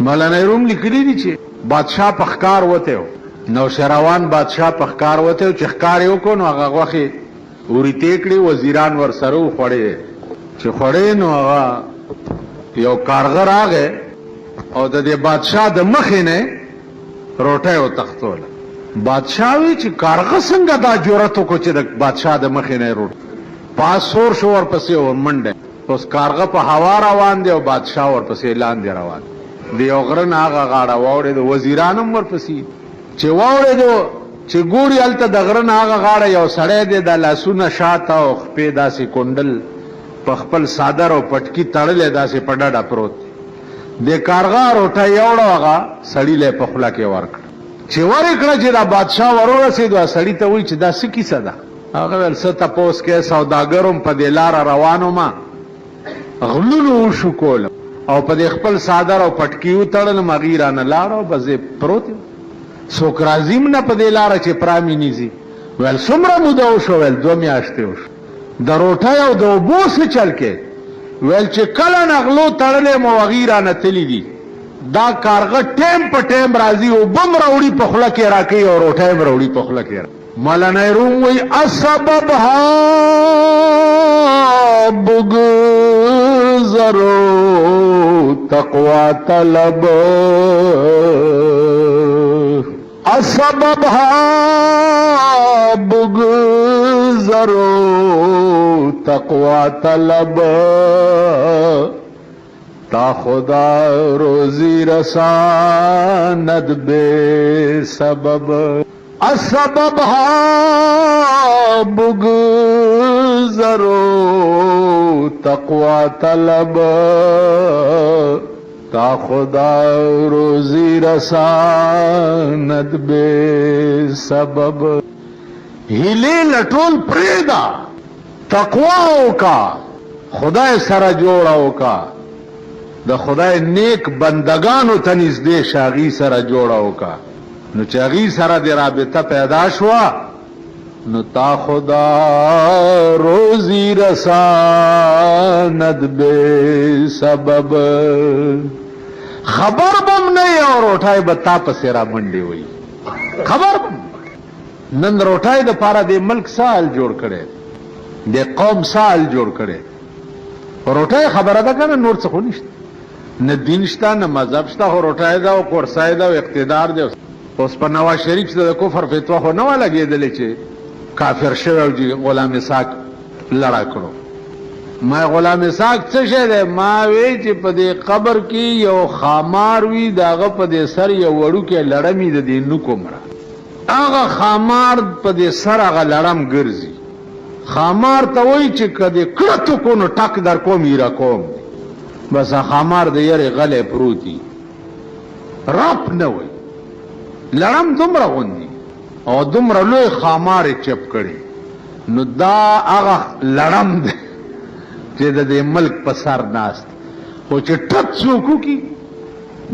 مولانا روم لیکلی دي چې بادشاہ په ښکار وته نو شروان بادشاہ په ښکار وته چې ښکار یو کو نو هغه غوخه ورته کړي وزیران ور سره خوړې چې خوړې نو هغه یو کارغر راغی او د دې بادشاہ د مخې نه روټه او تختول بادشاہ وی چې کارغه څنګه دا جرأت کو چې د بادشاہ د مخې نه روټ پاسور شو ور پسې ور منډه اوس کارغه په هوا روان دی او بادشاہ ور پسې لاندې روان دی یو غرن هغه غاړه واوړې د وزیرانم ور پسې چې واوړې دو چې ګوري الته د غرن هغه غاړه یو سړی دی د لاسونه شاته او خپې داسې کونډل په خپل صادر او پټکی تړلې داسې په ډډه پروت د کارغه روټه یوړه هغه سړی له په خوله کې ورکړ چې ورکړه چې دا بادشاہ ورورسېدو سړی ته وایي چې دا څه کیسه ده هغه ویل څه تپوس کې سوداګرم په دې لاره روانو ما غلونو وشو کول او په خپل صادر او پټکی وتړل مغیرانه لاړو بزې پروت څوک راځیم نه په دې لاره چې پرامي نيزي ویل څومره موده وشو ویل 2 میاشتې وشو د روټۍ او د اوبو څه چل کې ویل چې کله نغلو تړلې مو وغیرانه تللی دي دا کارغه ټیم په ټیم راځي او بم راوړي په خوله کې راکوي او روټۍ م راوړي په خوله کې مولانا روم وی اسبب ها بگذرو تقوی طلب اسبب ها بگذرو تقوی طلب تا خدا روزی رساند بے سبب اسبب ها بگذرو تقوی طلب تا خدا روزی رساند بے سبب ہیلے لٹول پریدا تقواو کا خدای سره جوړاو کا د خدای نیک بندگانو ته نږدې شاغي سره جوړاو کا نو چې هغې سره د رابطه پیدا شوه نو تا خدا روزی رساند بے سبب خبر بم نہیں اور روٹائی بتا پسې را منډې وي خبر بم نن روټای د پاره د ملک سال جوړ کړي د قوم سال جوړ کړي روټای خبره ده کنه نور څه خو نشته نه دین شته نه مذهب شته خو روټای ده او کورسای ده او اقتدار ده اوس په نواز شریف د کفر فتوا خو نه لګېدلې چې کافر شوی او غلام اسحاق لړا کړو ما غلام اسحاق څه شه ده ما وی چې په دې قبر کې یو خامار وی داغه په دې سر یو وړو کې لړمې د دې نو کومره هغه خامار په دې سر هغه لړم ګرځي خامار ته وای چې کده کړه کو نو ټک در کوم یې را کوم بس خامار د یری غلې پروتي رپ نه وای لړم دومره غوندي او دومره لوی خامار چپ کړي نو دا هغه لړم دی چې د دې ملک په سر ناست خو چې ټک څوک کی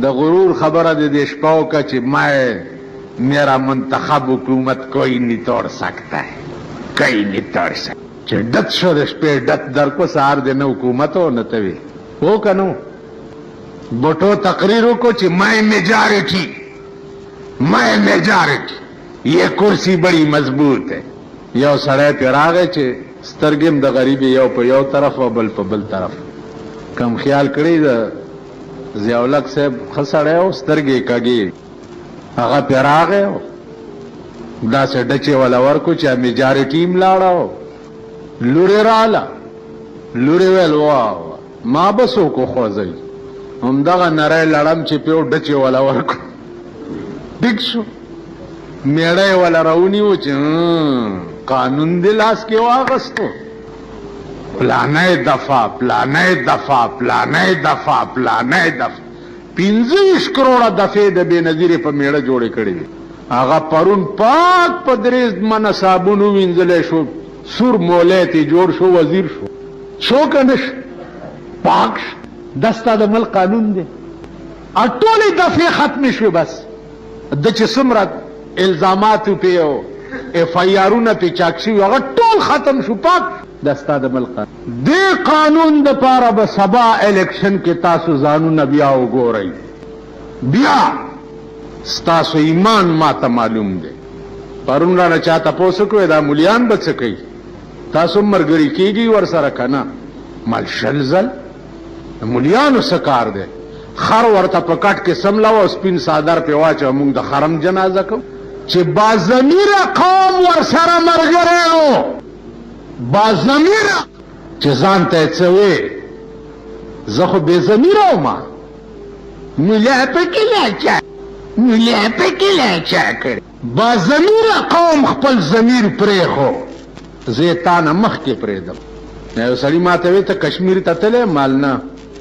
د غرور خبره د دې شپاو کا چې ما میرا منتخب حکومت کوئی نہیں توڑ سکتا ہے کوئی نہیں توڑ سکتا چې ډت شو د شپې ډت در کو سهار د نه حکومت او نه توي وہ کنو بوټو تقریر کو چې میں میجارٹی یہ کرسی بڑی مضبوط ہے یو سړی پې راغی چې سترګې د غریبي یو په یو طرف او بل په بل طرف کم خیال کړی د ضیاءالحق صاحب ښه سړی او سترګې کږې هغه پې راغی داسې ډچې والا ورکو چې میجارټي م لاړه لورې راله لورې ویل واه ما به څوک وخوځوي همدغه نری لړم چې پیو ډچې والا ورکو ټیک شو میړه یې والا راونیو چې قانون دې لاس کې واغستو پلانه دفعه 25 کروڑه دفعې د بې نظیرې په میړه جوړې کړې وي هغه پرون پاک په درې منه صابون ووینځلی شو سور مولی تې جوړ شو وزیر شو که نه شو پاک شو دا ستا د ملک قانون دی ټولې دفعې ختمې شوې بس د چې څومره الزاماتو پې او اف آی آرونه پې چاک شوي هغه ټول ختم شو پاک دا ستا د ملک قانون دې قانون دپاره به سبا الیکشن کې تاسو ځانونه بیا وګورئ بیا ستاسو ایمان ما ته معلوم دی. پرون رانه چا تپوس کړی دا مولیان به څه کوي، تاسو ملګري کېږي ورسره که نه؟ مال شل ځل مولیانو څه کار دی؟ خر ورته په کټ کې سملاوه او سپین څادر پې واچوه، موږ د خرم جنازه کوو. چې باضمیره قوم ورسره ملګری و، باضمیره چې ځان ته یې څه وې، زه خو بې ضمیره ومه، ملا پکې لاچا ملا پکې لاچا کړې. باضمیره قوم خپل ضمیر پرېښو، زه یې تا نه مخکې پرېږدم. یو سړي ما ته وې ته کشمیر ته تللی؟ مال نه.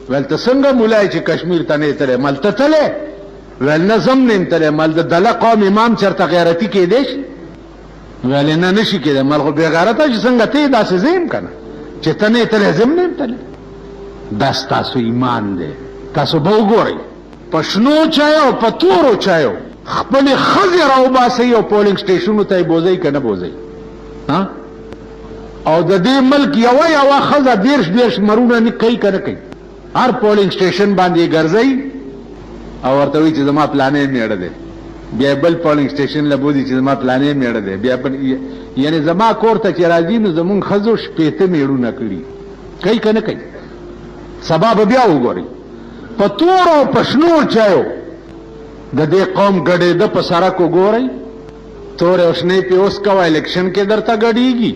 ویل ته څنګه مولای چې کشمیر ته نه یې تللی؟ مال ته تللی؟ ویل نه زم نه یم تللی. مال د دله قوم امام چېرته غیرتي کېدی شي؟ ویل نه نشي کېدی. مال خو بې غیرته چې څنګه ته یې داسې زه یم که نه چې ته نه یې تللی زه هم نه یم تللی. دا ستاسو ایمان دی. تاسو به وګورئ په شنو چایو په تورو چایو خپلې ښځې راوباسئ او پولینګ سټېشنونو ته یې بوځئ که نه بوځئ؟ او د دې ملک یوه ښځه 30 مرونه کوي که نه کوي؟ هر پولینګ سټېشن باندې ګرځئ او ورته وایي چې زما پلانې میړه دی، بیا بل پولینګ سټېشن له بوځي چې زما پلانې میړه دی، بیا یعنې زما کور ته چې راځي نو زمونږ ښځو 80 میړونه کړي. کوي که نه کوي؟ سبا به بیا وګورئ په تور او په شنو چایو د دې قوم ګډېده په سړک وګورئ. تورې او شنې پې اوس کوه، الیکشن کې درته ګډېږي،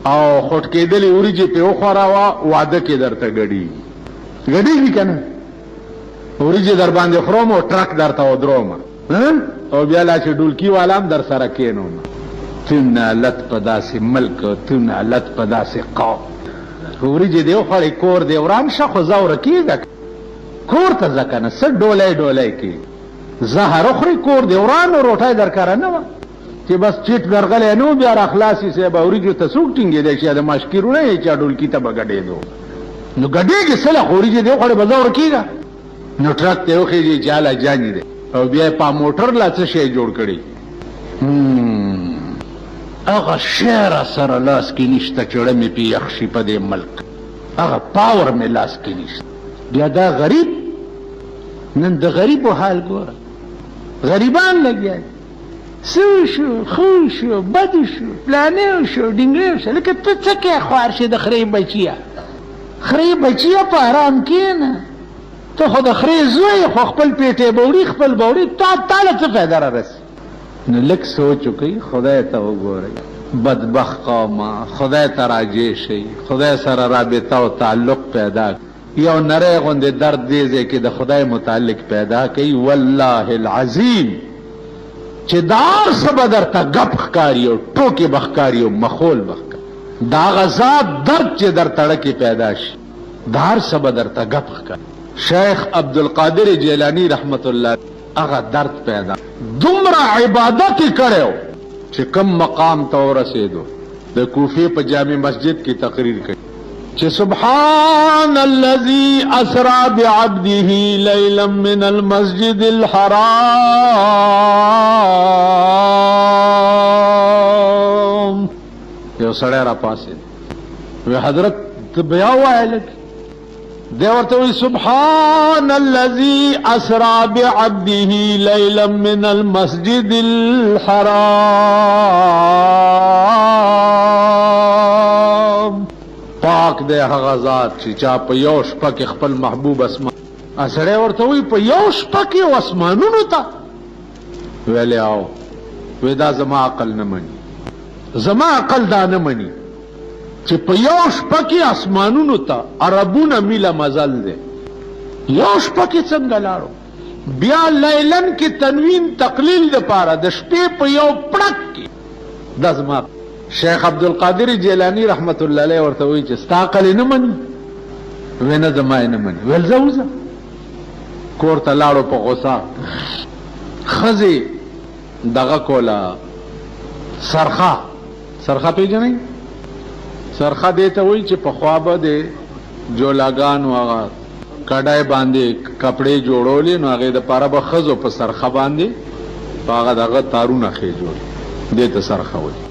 او خوټ کېدلې وریجې پې وخوراوه، واده کې درته ګډېږي. ګډېږي که نه؟ وریجې در باندې خورم او ټرک درته ودروم او بیا لا چې ډولکي والا هم در سره کېنوم. تو نالت په داسې ملک، تو نالت په داسې قوم. وریجې دې وخوړې کور دې وران شه، خو ځه ورکېږه کور ته ځه که نه. څه ډولی کې زهر وخورې کور دې وران و، روټۍ در کره نه وه چې بس چیټ درغلی نه و، بیا را خلاصي صاحب وریجو ته څوک ټینګېدی شي؟ د ماشکیرونه یې چا ډولکي ته به ګډېدو. نو ګډېږي څه له خو وریجې دې وخوړې به ځه ورکېږه. نو ټرک ته یې وخېږي چې هله جاني دی، او بیا یې په موټر لا څه شی جوړ کړي. هغه شی را سره لاس کې نشته چې زړه مې پې یخ شي په دې ملک، هغه پاور مې لاس کې نشته. بیا دا غریب، نن د غریبو حال ګوره، غریبان لګیا دي، څه شو خو شو بد شو پلانې شو ډینګرې شو. لکه ته څه کې خوار شې د خرې بچیه، خرې بچیه په آرام کښېنه، ته خو د خرې زوی خو خپل پیټې بوړي خپل بوړي، تا له څه فایده را رسي؟ نو لږ سوچ وکړئ، خدای ته وګورئ. بدبخت قومه، خدای ته راجع شئ، خدای سره رابطه او تعلق پیدا کړئ. یو نری غوندې درد دې ځای کې د خدای متعلق پیدا کوي. والله العظیم چې دا هر څه به درته ګپ ښکاري او ټوکې به ښکاري او مخول به ښکاري، دا هغه ذات درد چې در تړه کې پیدا شي دا هر څه به درته ګپ ښکاري. شیخ عبدالقادر جیلانی رحمت الله هغه درد پیدا، دومره عبادت یې کړی چې کم مقام ته ورسېدو. د کوفې په جامع مسجد کې تقریر کوي چې سبحان الذي اسرا بعبده ليلا من المسجد الحرام. یو سړی را پاسېد، وی حضرت ته بیا ووایه لږ. دی ورته وایي سبحان الذي اسرا بعبده ليلا من المسجد الحرام. پاک دی هغه ذات چې چا په یو شپه کې خپل محبوب اسمان. سړی ورته وایي په یو شپه کې او اسمانونو ته؟ ویلې او وی دا زما عقل نه مني، زما عقل دا نه مني چې په یو شپه کې اسمانونو ته عربونه میله مزل دی. یو شپه کې څنګه لاړو؟ بیا لیلن کې تنوین تقلیل دپاره د شپې په یو پړک کې. دا زما شیخ عبدالقادر جیلانی رحمت الله علیه ورته وایي چې ستا عقل یې نه مني؟ وی نه زما یې نه مني. ویل ځه وځه. کور ته لاړو په غوسه. ښځې دغه کوله سرخه پیژنئ؟ سرخه دې ته وایي چې پخوا به د جولاګانو هغه کډای باندې کپړې جوړولې، نو هغې دپاره به ښځو په سرخه باندې په هغه دغه تارونه ښې جوړې، دې ته سرخه وایي.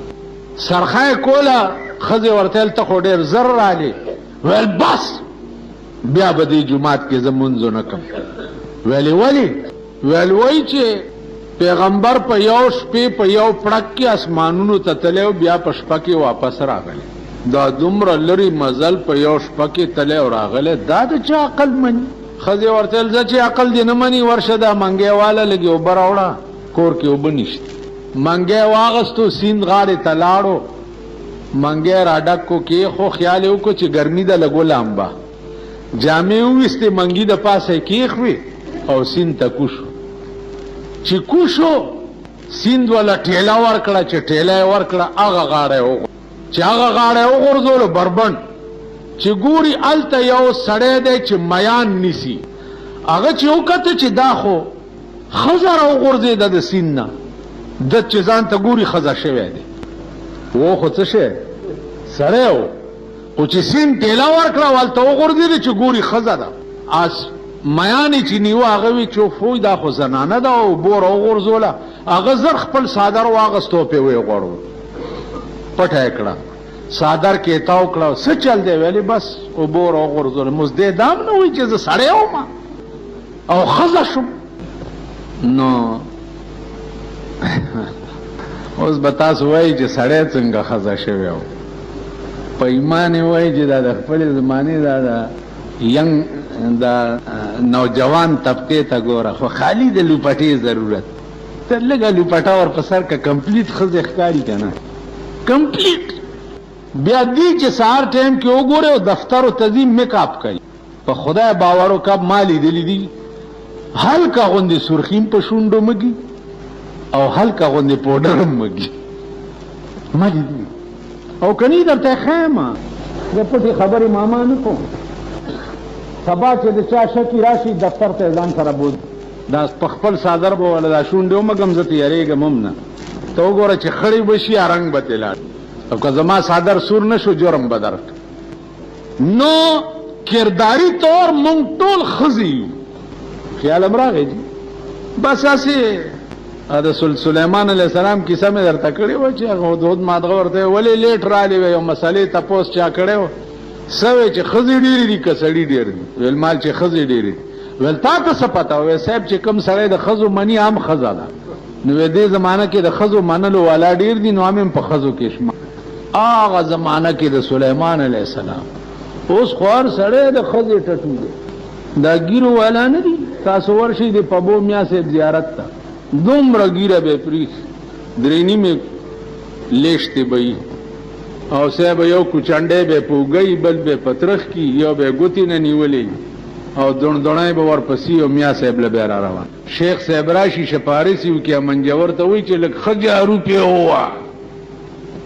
سرخه یې کوله، ښځې ورته ویل ته خو ډېر زر رالې. ویل بس بیا به دې جومات کې زه مونځ ونه کړم. ویلوی چې پیغمبر په یو شپې په یو پړک کې اسمانونو ته تللی او بیا په شپه کې واپس راغلی. دا دومره لري مزل په یو شپه کې تللی او راغلی، دا د چا عقل مني؟ ښځې ورته ویل زه چې عقل دې نه مني ورشه دا منګی واله لږې اوبه راوړه، کور کې اوبه نشته. منګی واغستو سیند غاړې ته لاړو، منګی را ډک کو کېښو، خیال یې وکړو چې ګرمي ده لږ ولامبه، جامې وویستې منګي د پاسه یې کېښوې او سیند ته کوشو. چې کوشو سیند والا ټیله ورکړه، چې ټیله یې ورکړه هغه غاړه یې وغورځوله، چې هغه غاړه یې وغورځولو بربنډ، چې ګوري هلته یو سړی دی چې میان نیسي. هغه چې وکته چې دا خو ښځه راوغورځېده د سیند نه، ده چې ځان ته ګوري ښځه شوی دی، و خو څه شی سړی و، خو چې سیند ټیله ورکړه هلته وغورځېده چې ګوري ښځه ده. میانې چې نیوه هغه وی چې فوی دا خو زنانه ده او اوبو راوغورځوله. هغه زر خپل څادر واغست او پې ویې غوړو، پټه یې کړه، څادر کې تاو کړه. څه چل دی؟ ویلې بس اوبو راوغورځوله. مزدې دام نه وایي چې زه سړی وم او ښځه شوم. نو اوس به تاسو وایي چې سړی څنګه ښځه شوی و؟ په ایمان یې وایي چې دا د خپلې زمانې دا د ینګ دا نوجوان طبقې ته ګوره، خو خالی د لوپټې ضرورت ته لږه لوپټه ور په سر که کمپلیټ ښځې ښکاري که نه کمپلیټ. بیا دی چې سهار ټایم کې وګوره او دفتر و تنظیم میک اپ کوي، په خدای باور وکړه ما لیدلي دي هلکه غوندې سرخیم په شونډو مږي او هلکه غوندې پوډر هم مږي، ما لیدلي. او که نه درته ښیم زه پټې خبرې ماما نه کوم، سبا چې د چا شکي راشي دفتر ته ځان سره بوځي، دا په خپل څادر به وله دا شونډې ومږم، زه تیارېږم هم نه. ته وګوره چې خړې به شي رنګ به ترې لاړ، او که زما څادر سور نه شو جرم به درک. نو کرداري طور مونږ ټول ښځې یو، خیال هم راغی جي. بس هسې د سلیمان علیه السلام کیسه مې درته کړې وه چې هغه هدهد مادغه ورته ولې لیټ رالې وې، یو مسلې تپوس چا کړی و، څه وی چې ښځې ډېرې دي که سړي ډېر دي؟ ویل مال چې ښځې ډېرې دي. ویل تا ته څه پته وی؟ صاحب چې کوم سړی د ښځو مني هم ښځه ده. نو وی دې زمانه کې د ښځو منلو والا ډېر دي، نو هم په ښځو کې شمه. هغه زمانه کې د سلیمان علیه السلام. اوس خو هر سړی د ښځې ټټو دی، دا ګیرو والا نه دي. تاسو ورشئ د پبو میا صاحب زیارت ته، دومره ګیره به یې پرېښي، درې نیمې لیشتې به یي، او صاحب یو کوچنډی به په اوږی بل به په ترخ کې، یو به یې ګوتې نه نیولې او دوڼدوڼی به ورپسې او میا صاحب له بیا را روان. شیخ صاحب راشي شپارس یې وکړي، منجور ته وایي چې لږ ښه جارو پې ووه.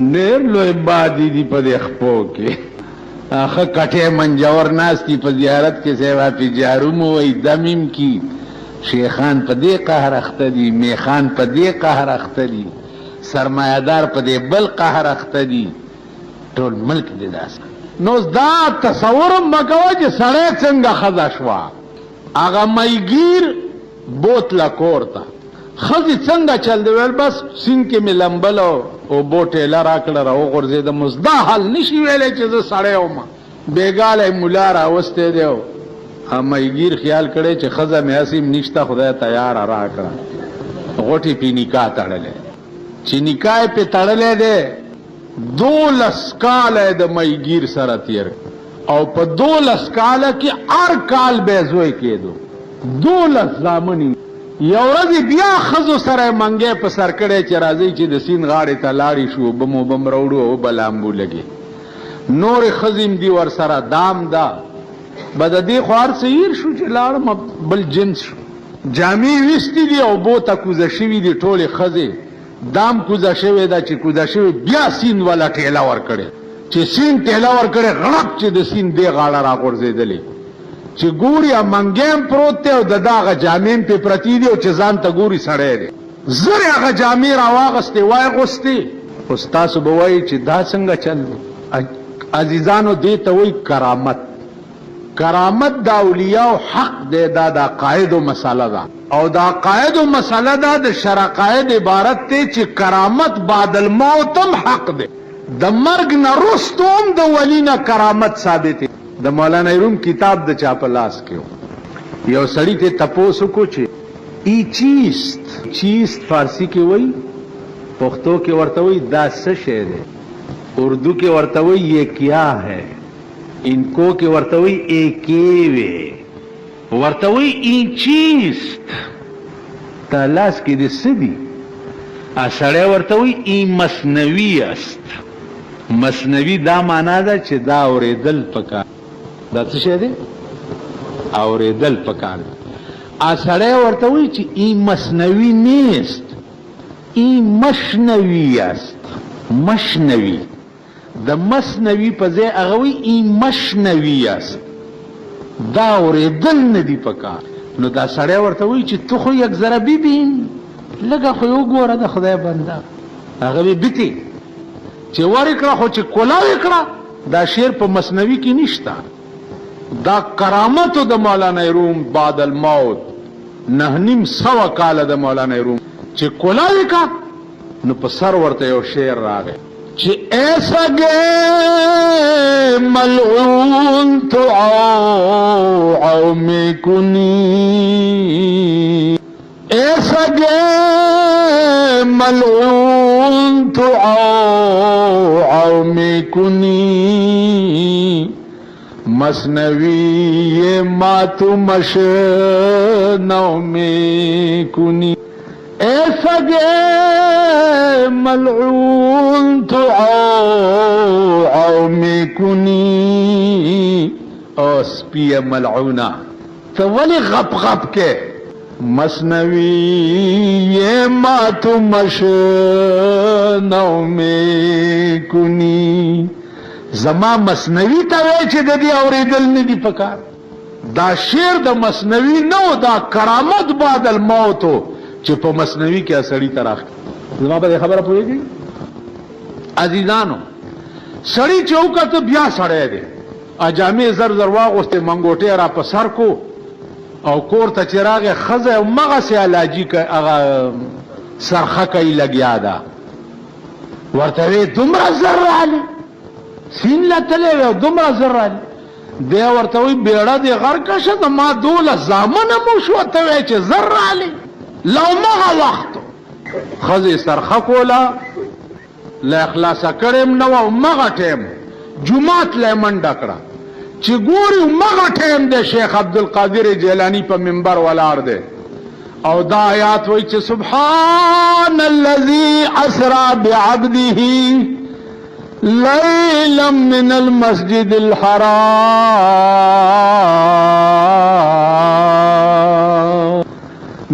ډېر لوی بادي دي په دې خپو کې، ښه کټې منجور ناست دي په زیارت کې، صاحب پې جارو مو وایي دمیم کی. شیخان په دې قهر اخته دي، میخان په دې قهر اخته دي، سرمایهدار په دې بل قهر اخته دي، ټول ملک دې داسې. نو دا تصور هم مه کوه چې سړی څنګه ښځه شوه. هغه میګیر بوتله کور ته، ښځې څنګه چل دی؟ ویل بس سیند کې مې لمبل او اوبو ټیله راکړه راوغورځېدم. اوس دا حل نشي ویلی چې زه سړی وم، بېګالی ملا راوستی دی او میګیر خیال کړی چې ښځه مې هسې نشته، خدای تیاره راکړه، غوټې پې نکاح تړلی. چې نکاح یې پې تړلی دی 12 کاله د میګیر سره تیر، او په 12 کاله کې هر کال به زوی کېدو، 12 زامن. یو ورځ بیا ښځو سره منګی په سر کړی چې راځئ چې د سیند غاړې ته لاړې شو، اوبه مو بم راوړو او به لامبو لګې. نورې ښځې دي ورسره، دام ده. به د دې خو هر څه هیر شو چې لاړم بل جنس شو. جامې ویستې دي او اوبو ته کوزه شوي دي ټولې ښځې، دام کوزه شوې ده. چې کوزه شوې بیا سیند والا ټیله ورکړې، چې سیند ټیله ورکړې غړپ چې د سیند دې غاړه راغورځېدلې، چې ګوري منګی پروت دی او د ده هغه جامې هم پې پرتې دي او چې ځان ته ګوري سړی دی. زر یې هغه جامې راواغستې وایغوستې. اوس تاسو به وایي چې دا څنګه چل دی؟ عزیزانو دې ته وایي کرامت. کرامت د اولیاء حق دی، دا د عقایدو مسله ده، او د عقایدو مسله ده د شرقاید عبارت دی چې کرامت بعد الموت هم حق دی، د مرګ نه وروسته هم د ولی نه کرامت ثابت دی. د مولانا روم کتاب د چا په لاس کې و، یو سړی ته تپوس وکړو چې ای چیست فارسی کې وایي، پښتو کې ورته وایي دا څه شی دی، اردو کې ورته وایي یہ کیا ہے، انکو کې ورته وایي ایکیوے، ورته وایي ای چیست، تا لاس کې دې څه دي؟ سړی ورته وایي ای مصنوي است. مصنوي دا معنا ده چې دا اورېدل پکار، دا څه شی دی؟ اورېدل پکار. سړی ورته وایي چې ای مصنوي نیست، ای مشنوي است. مشنوي د مصنوي په ځای هغه وایي ای مشنوي است، دا اورېدل نه دي پکار. نو دا سړی ورته وایي چې تو خو یک ذره ببین، لږه خو یې وګوره د خدای بنده. هغه وی بیتې چې ورکړه خو چې کولاو کړه. دا شعر په مصنوي کې نشته. دا کرامت د مولانا روم بعد الموت 900 کاله د مولانا روم چې کولاو کا نو په سر ورته یو شعر راغی چې ایسا گے ملعون تو او میں کنی، ایسا گے ملعون تو او میں کنی، مصنوی یہ ماتو مشنو میں کنی، ایسا گے ملعون تو او میں کنی. او سپی ملعونا تو ولی غپ غپ کے مصنوی یہ ماتو مشنو میں کنی. زما مصنوی ته وای چې د دې اورېدل نه دي پکار. دا شعر د مصنوی نه و، دا کرامت بعد الموت و چې په مصنوی کې سړی ته راغی. زما په خبره پوهېږئ عزیزانو؟ سړی چې وکړه بیا سړی دی، جامې زر زر واغوستې، منګوټې را په سر کو او کور ته چې راغی ښځه همغسې علاجي هغه سرخه کوي لګیا ده. ورته وی دومره زر راغلې، سین له تللی وی او دومره زر راغلې. دی ورته وی بیړه دې غرقه شه، د ما 12 زامنه مو شوه، ته وی چې زر راغلې. له همغه وختو ښځې سرخه کوله، له اخلاصه کړې نه وه. همغه ټیم جومات له یې منډه کړه چې ګوري همغه ټیم دی شیخ عبدالقادر جیلانی په منبر ولاړ دی او دا آیات وایي چې سبحان الذي اسرا بعبده لیلا من المسجد الحرام.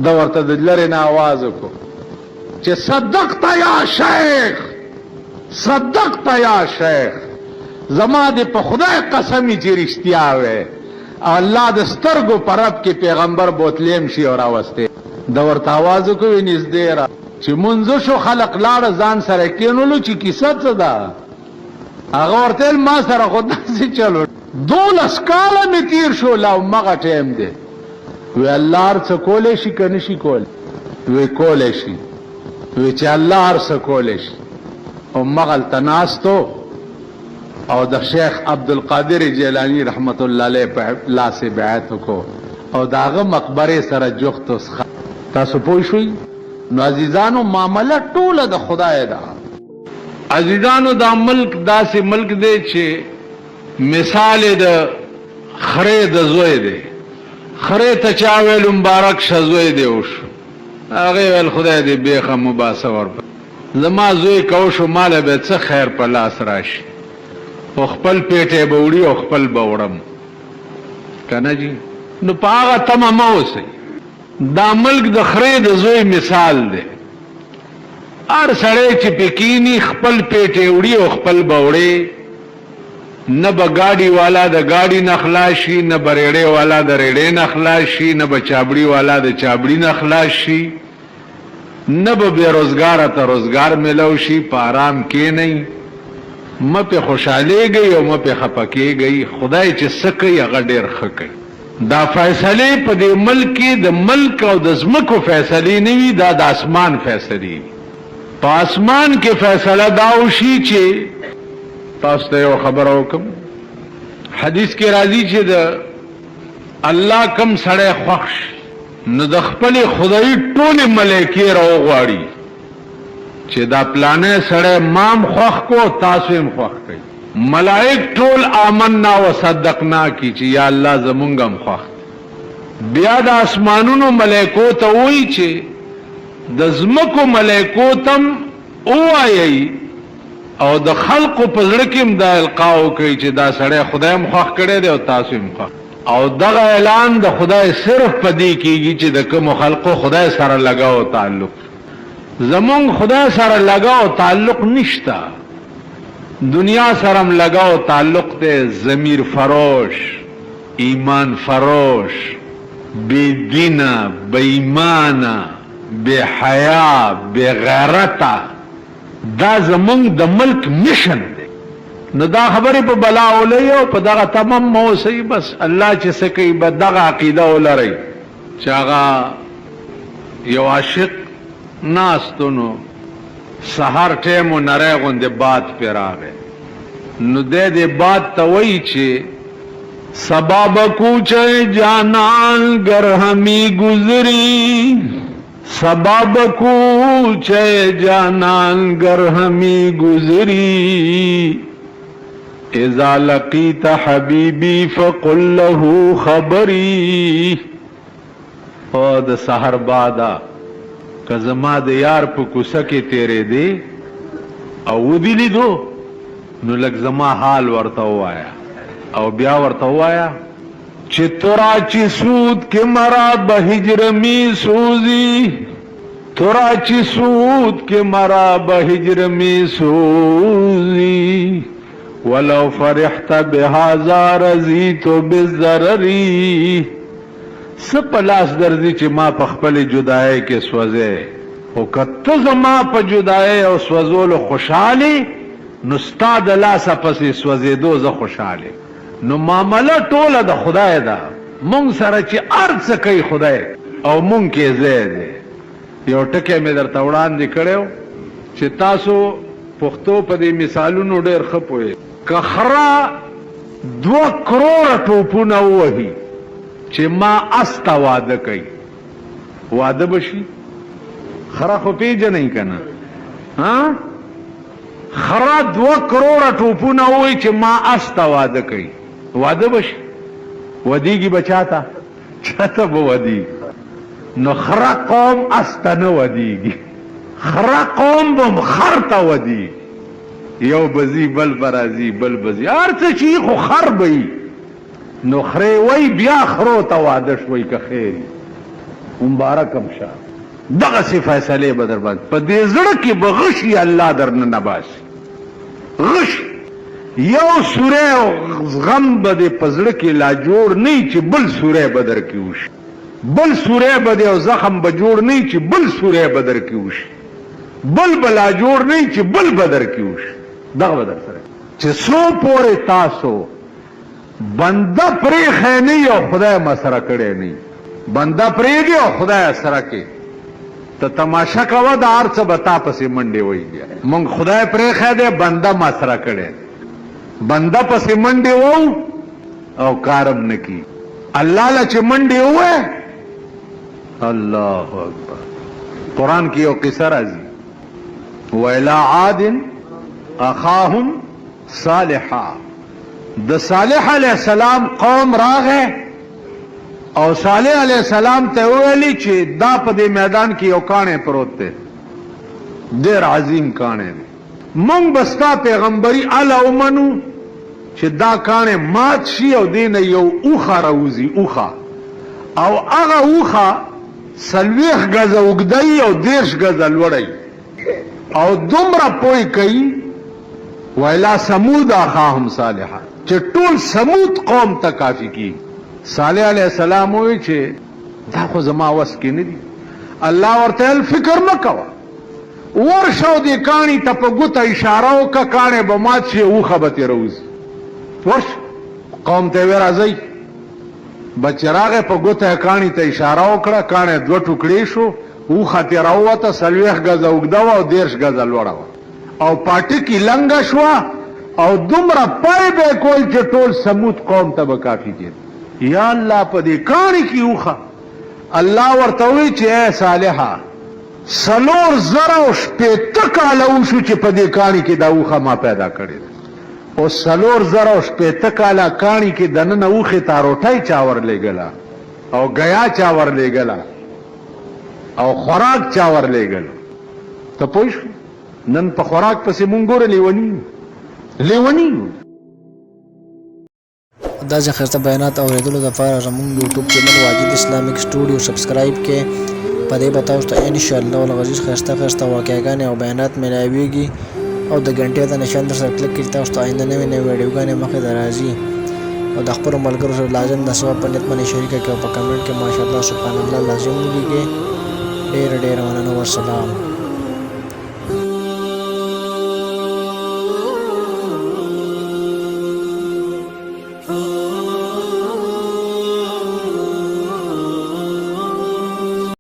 دا ورته د لرې نه آواز وکړو چې صدقت یا شیخ، صدقت یا شیخ، زما دې په خدای قسمی چې رښتیا وې. الله د سترګو په رب کې پیغمبر بوتلیم شي او راوستې. د ورته آواز وکړو نږدې را چې منځ شو، خلق لاړه ځان سره کېنولو چې کیسه څه ده. هغه ورته ما سره خو داسې چلو 12 کاله مې تیر شو، لا همغه ټایم دی. وی الله هر څه کولی شي که نه شي کولی؟ وی کولی شي. وی چې الله هر څه کولی شي. همغلته ناستو او د شیخ عبدالقادر جیلانی رحمت الله علیه په لاس بیعت وکړو او د هغه مقبرې سره جوخت وسخه. تاسو پوه شئ؟ نو عزیزانو معامله ټوله د خدای ده. عزیزانو دا ملک داسې ملک دی چې مثال د خرې د زوی دی. خرې ته چا ویل مبارک شه زوی دی وشو، هغې ویل خدای دې بیخه مباسه ورکړه، زما زوی که وشو ماله به څه خیر په لاس راشي، خو خپل پیټې به وړي او خپل به وړم که نه جي. نو په هغه تمه مه اوسئ. دا ملک د خرې د زوی مثال دی. هر سړی چې پې کیني خپل پیټې وړي او خپل به وړې. نه به ګاډي والا د ګاډي نه خلاص شي، نه به ریړې والا د ریړې نه خلاص شي، نه به چابړي والا د چابړي نه خلاص شي، نه به بې روزګاره ته روزګار میلو شي. په آرام کښېنئ، مه پې خوشحالېږئ او مه پې خفه کېږئ. خدای چې څه کوي هغه ډېر ښه کوي. دا فیصلې په دې ملک کې د ملک او د ځمکو فیصلې نه وي، دا د اسمان فیصلې وي. په اسمان کې فیصله دا وشي چې تاسو ته یو خبره وکړم. حدیث کې راځي چې د الله کم سړی خوښ نو د خپل خدای ټول ملائکې راوغواړي چې دا پلانې سړی مام خوښ کو تاسو هم خوښ کړئ. ملائک ټول آمنا وصدقنا کی چې یا الله زمونږ هم خوښ. بیا د اسمانونو ملائکو ته وایي چې د ځمکو ملائکو تم وایي او د خلقو په زړه کې هم دا القاء کوي چې دا سړی خدای هم خوښ کړی دی او تاسو هم خوښ. او دغه اعلان د خدای صرف پدې کېږي چې د کوم خلقو خدای سره لګاو تعلق. زمونږ خدای سره لګاو تعلق نشتا، دنیا سرم لگاو تعلق تے ضمیر فروش، ایمان فروش، بے دینا، بے ایمانا، بے حیا، بے غیرتا. دا زمونږ د ملک مشن دی. نو دا خبرې په بلا ولې او په دغه تمام مو سي بس الله چې څه کوي به دغه عقیده ولري چې هغه یو عاشق ناستونو سحر ټیمو نری غوندې باد پې راغی نو دې باد ته وایي چې سبب کوچه جانان گر همی گزری، سبب کوچه جانان گر همی گزری، اذا لقیت حبیبی فقل له خبری. او د سحر بادا که زما د یار په کوڅه کې تیرې دی او ودی لیدو نو لږ زما حال ورته ووایا او بیا ورته ووایا چې ترا چې سود کې مرا به هجر می سوزی، ترا چې سود کې مرا به هجر می سوزی، ولو فرحت بهذا رضیت بالضرری. سپلاس درځي چې ما په خپل جدای کې سوځې او کته زما په جدای او سوځولو خوشاله نو ستا د لاسه پسې سوځېدو زه خوشاله. نو معامله ټوله د خدای ده، مونږ سره چې هر څه کوي خدای او مونږ کې ځای دی. یو ټکی مې درته وړاندې کړی چې تاسو پښتو په دې مثالونو ډېر ښه پوهئ. که خره 2 کروڑه ټوپونه ووهي چې ما استه واده کوي واده بشي؟ خره خو پیژنئ که نه؟ خره 2 کروڑه ټوپونه ووهي چې ما استه واده کوي واده بشي؟ ودیږي به چاته؟ چاته به ودیږي. نو خره قوم استه نه ودیږي، خره قوم به خر ته ودیږي. یو بزی بل برازی بل بزی هر څه چې خو خر به وي. نو خره وای بیا خرو ته واده شوی که خیر مبارکم شه. دغسې فیصلې به در باندې په دې زړه کې به غشي الله در نه نباسي. غش یو سوری او غم به دې په زړه کې لا جوړ نه چې بل سوری به در کې وشي، بل سوری به دې او زخم به جوړ نه چې بل سوری به در کې وشي، بل بلا جوړ نه چې بل به در کې وشي. دغه به در سره چې څو پورې تاسو بنده پرېښی نه او خدای مسره کړی نه. بنده پرېږي او خدای سره کې ته تماشه کوه د هر څه به تا پسې منډې وایي. بیا مونږ خدای پرېښی دی بنده مسره کړی، بنده پسې منډې وو او کارم نه کی. الله له چې منډې ووایه الله اکبر. قرآن کې یو قصه راځي وإلى عاد اخاهم صالحا. د صالح علیہ السلام قوم راغه او صالح علیہ السلام ته ویلي چې دا په دې میدان کې یو کاڼی پروت دی ډېر عظیم کاڼی دی، مونږ به ستا پیغمبري اله ومنو چې دا کاڼی مات شي او دې نه یو اوښه راوځي اوښه او هغه اوښه 40 ګزه اوږده او 30 ګزه لوړی او دومره پوی کوي. ویلا سمود اخاهم صالحا چې ټول سمود قوم ته کافی کی. صالح علیہ السلام وی چې دا خو زما وس کې نه دي. الله ورته فکر مه کوه، ورشو دې کاڼي ته په ګوته اشاره وکړه کاڼی به مات شي اوښه به ترې راوځي. ورشه قوم ته وی راځئ. بچ راغی په ګوته کاڼي ته اشاره وکړه کاڼی 2 ټوکړې شو اوښه ترې راووته 40 ګزه اوږده وه او 30 ګزه لوړه وه او پاټکي لنګه شوه او دومره پای به کول چې ټول سمود قوم ته به کافي کېد. یا الله په دې کاڼي کې اوخه الله ورته وی چې اے صالحه 4,000 کاله وشو چې په دې کاڼي کې دا اوخه ما پیدا کړې او 4,000 کاله کاڼي کې دننه اوخه تا روټۍ چاور لګلا او غیا چاور لګلا او خوراک چاور لګل ته پوښ نن په خوراک پسې مونږ ګور لیونی دا ځخرته بیانات اوریدلو لپاره زموږ یوټیوب چینل واجد اسلامیک سټوډیو سبسکرایب کړئ په دې به تاسو ته ان شاء الله العزیز خسته واقعګانې او بیانات ملایويږي او د غنټې د نشان در سره کلیک کړئ تاسو ته آینده نوې ویډیوګانې مخې ته راځي او د خپل ملګرو سره لازم د ثواب په نیت باندې شریک کړئ او په کمنټ کې ماشاءالله سبحان الله لازم ولیکئ ډېر مننه والسلام